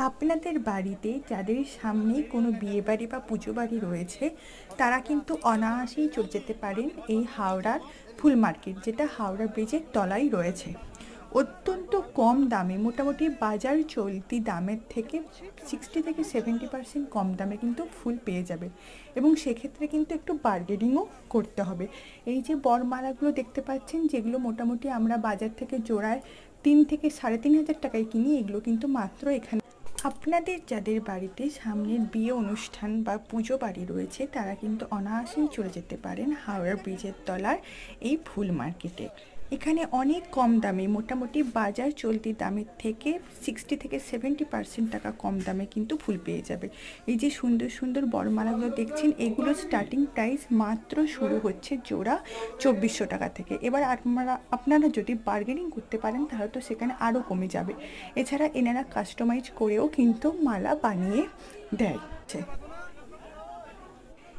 আপনাদের বাড়িতে যাদের সামনে কোনো বিয়ে বাড়ি বা পুজো বাড়ি রয়েছে তারা কিন্তু অনায়াসেই চলে যেতে পারেন এই হাওড়ার ফুল মার্কেট, যেটা হাওড়া ব্রিজের তলায় রয়েছে। অত্যন্ত কম দামে, মোটামুটি বাজার চলতি দামের থেকে 60 থেকে 70% কম দামে কিন্তু ফুল পেয়ে যাবে, এবং সেক্ষেত্রে কিন্তু একটু বার্গেনিংও করতে হবে। এই যে বরমালাগুলো দেখতে পাচ্ছেন, যেগুলো মোটামুটি আমরা বাজার থেকে জোড়ায় 3 থেকে 3.5 হাজার টাকায় কিনি, এগুলো কিন্তু মাত্র এখানে। আপনাদের যাদের বাড়িতে সামনের বিয়ে অনুষ্ঠান বা পুজো বাড়ি রয়েছে তারা কিন্তু অনায়াসেই চলে যেতে পারেন হাওড়া ব্রিজের তলার এই ফুল মার্কেটে। এখানে অনেক কম দামে, মোটামুটি বাজার চলতি দামের থেকে 60 থেকে 70% টাকা কম দামে কিন্তু ফুল পেয়ে যাবে। এই যে সুন্দর সুন্দর বড়মালাগুলো দেখছেন, এগুলো স্টার্টিং প্রাইস মাত্র শুরু হচ্ছে জোড়া 2400 টাকা থেকে। এবার আপনারা যদি বার্গেনিং করতে পারেন তাহলে তো সেখানে আরও কমে যাবে। এছাড়া এনারা কাস্টমাইজ করেও কিন্তু মালা বানিয়ে দেয়।